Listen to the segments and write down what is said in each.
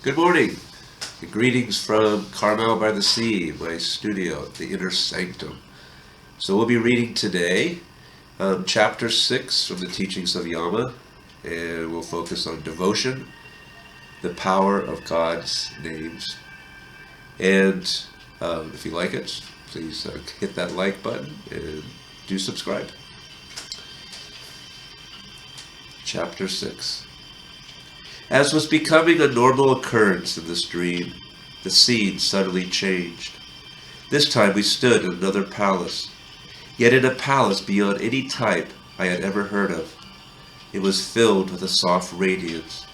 Good morning. Greetings from Carmel by the Sea, my studio, the inner sanctum. So we'll be reading today chapter 6 from the teachings of Yama, and we'll focus on devotion, the power of God's names. And if you like it, please hit that like button and do subscribe. Chapter 6. As was becoming a normal occurrence in this dream, the scene suddenly changed. This time we stood in another palace, yet in a palace beyond any type I had ever heard of. It was filled with a soft radiance.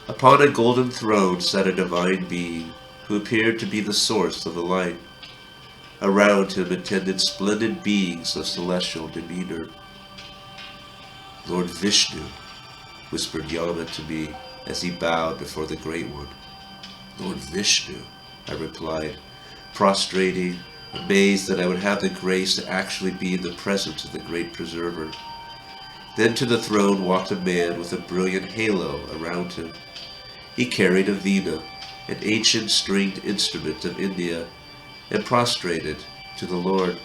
Upon a golden throne sat a divine being who appeared to be the source of the light. Around him attended splendid beings of celestial demeanor. Lord Vishnu, whispered Yama to me as he bowed before the Great One. Lord Vishnu, I replied, prostrating, amazed that I would have the grace to actually be in the presence of the Great Preserver. Then to the throne walked a man with a brilliant halo around him. He carried a veena, an ancient stringed instrument of India, and prostrated to the Lord.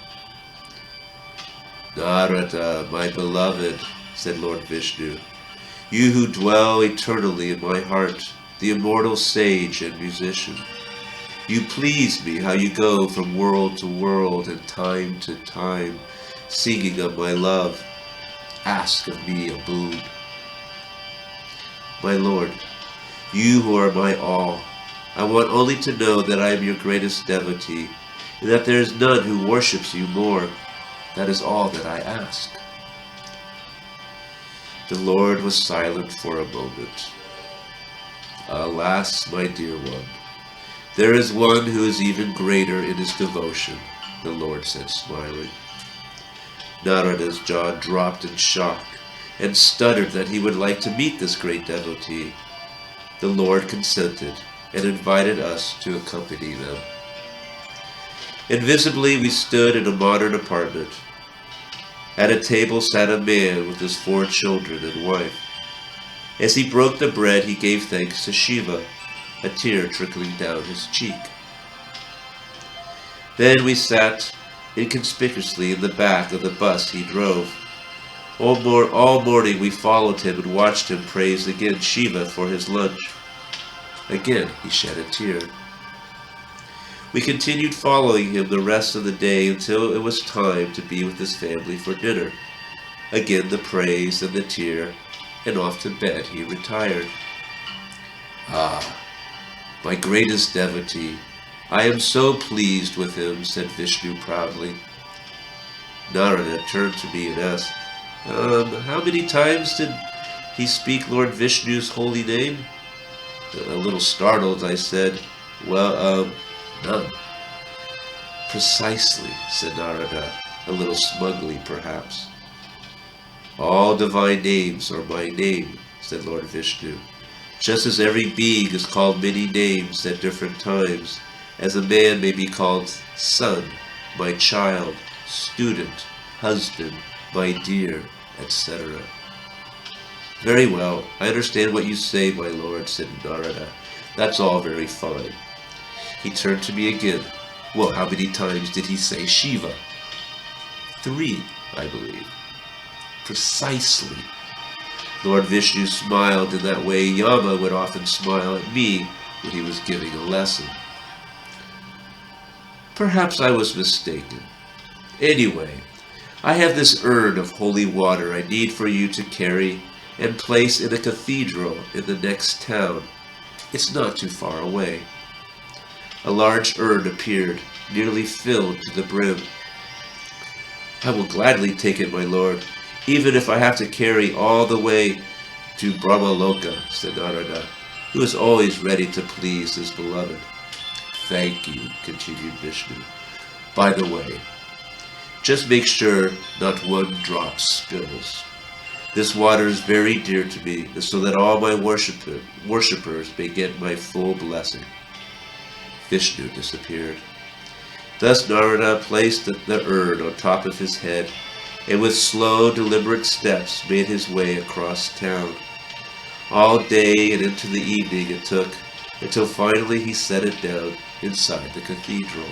Narada, my beloved, said Lord Vishnu, you who dwell eternally in my heart, the immortal sage and musician. You please me how you go from world to world and time to time, singing of my love. Ask of me a boon. My Lord, you who are my all, I want only to know that I am your greatest devotee, and that there is none who worships you more. That is all that I ask. The Lord was silent for a moment. Alas, my dear one, there is one who is even greater in his devotion, the Lord said, smiling. Narada's jaw dropped in shock and stuttered that he would like to meet this great devotee. The Lord consented and invited us to accompany them. Invisibly, we stood in a modern apartment. At a table sat a man with his 4 children and wife. As he broke the bread, he gave thanks to Shiva, a tear trickling down his cheek. Then we sat inconspicuously in the back of the bus he drove. All morning we followed him and watched him praise again Shiva for his lunch. Again he shed a tear. We continued following him the rest of the day until it was time to be with his family for dinner. Again the praise and the tear, and off to bed he retired. Ah, my greatest devotee, I am so pleased with him, said Vishnu proudly. Narada turned to me and asked, how many times did he speak Lord Vishnu's holy name? A little startled, I said, well, none. Precisely, said Narada, a little smugly perhaps. All divine names are my name, said Lord Vishnu, just as every being is called many names at different times, as a man may be called son, my child, student, husband, my dear, etc. Very well, I understand what you say, my lord, said Narada. That's all very fine. He turned to me again. Well, how many times did he say Shiva? 3, I believe. Precisely. Lord Vishnu smiled in that way Yama would often smile at me when he was giving a lesson. Perhaps I was mistaken. Anyway, I have this urn of holy water I need for you to carry and place in a cathedral in the next town. It's not too far away. A large urn appeared, nearly filled to the brim. I will gladly take it, my lord, even if I have to carry all the way to Brahmaloka, said Narada, who is always ready to please his beloved. Thank you, continued Vishnu. By the way, just make sure not one drop spills. This water is very dear to me, so that all my worshippers may get my full blessing. Vishnu disappeared. Thus Narada placed the urn on top of his head, and with slow, deliberate steps made his way across town. All day and into the evening it took, until finally he set it down inside the cathedral.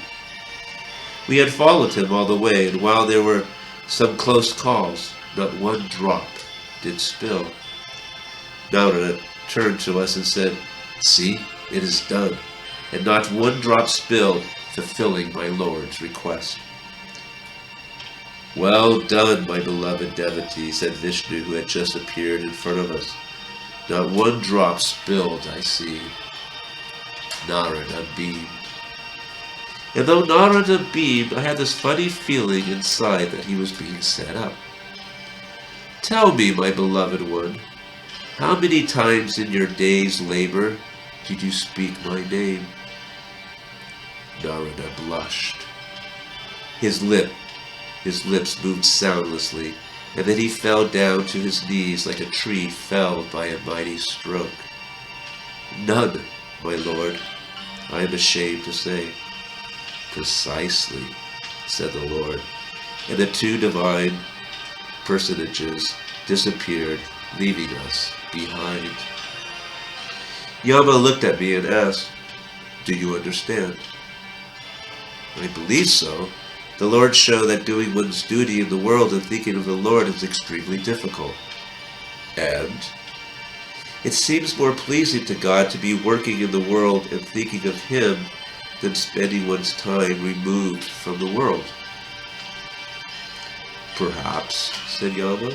We had followed him all the way, and while there were some close calls, not one drop did spill. Narada turned to us and said, "See, it is done, and not one drop spilled, fulfilling my Lord's request." "Well done, my beloved devotee," said Vishnu, who had just appeared in front of us. "Not one drop spilled, I see." Narada beamed. And though Narada beamed, I had this funny feeling inside that he was being set up. "Tell me, my beloved one, how many times in your day's labor did you speak my name?" Narada blushed. His lips moved soundlessly, and then he fell down to his knees like a tree felled by a mighty stroke. "None, my lord, I am ashamed to say." "Precisely," said the Lord, and the two divine personages disappeared, leaving us behind. Yama looked at me and asked, "Do you understand?" "I believe so. The Lord showed that doing one's duty in the world and thinking of the Lord is extremely difficult." "And?" "It seems more pleasing to God to be working in the world and thinking of Him than spending one's time removed from the world." "Perhaps," said Yama.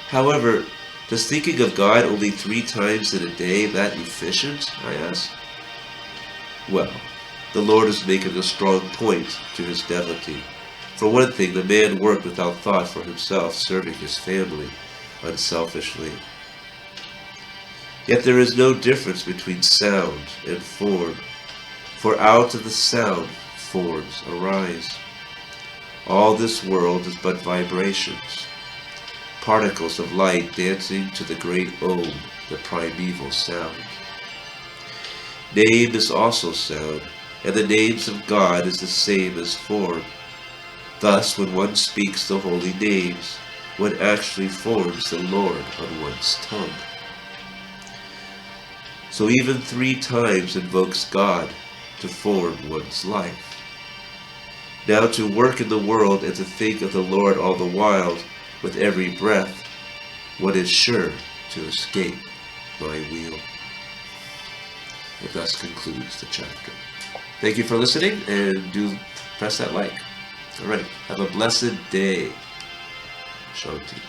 "However, does thinking of God only 3 times in a day that efficient?" I asked. "Well, the Lord is making a strong point to his devotee. For one thing, the man worked without thought for himself, serving his family unselfishly. Yet there is no difference between sound and form, for out of the sound forms arise. All this world is but vibrations, particles of light dancing to the great Om, the primeval sound. Name is also sound, and the names of God is the same as form. Thus, when one speaks the holy names, one actually forms the Lord on one's tongue. So even 3 times invokes God to form one's life. Now to work in the world and to think of the Lord all the while, with every breath, one is sure to escape my wheel. It thus concludes the chapter. Thank you for listening, and do press that like. All right, have a blessed day. Shanti.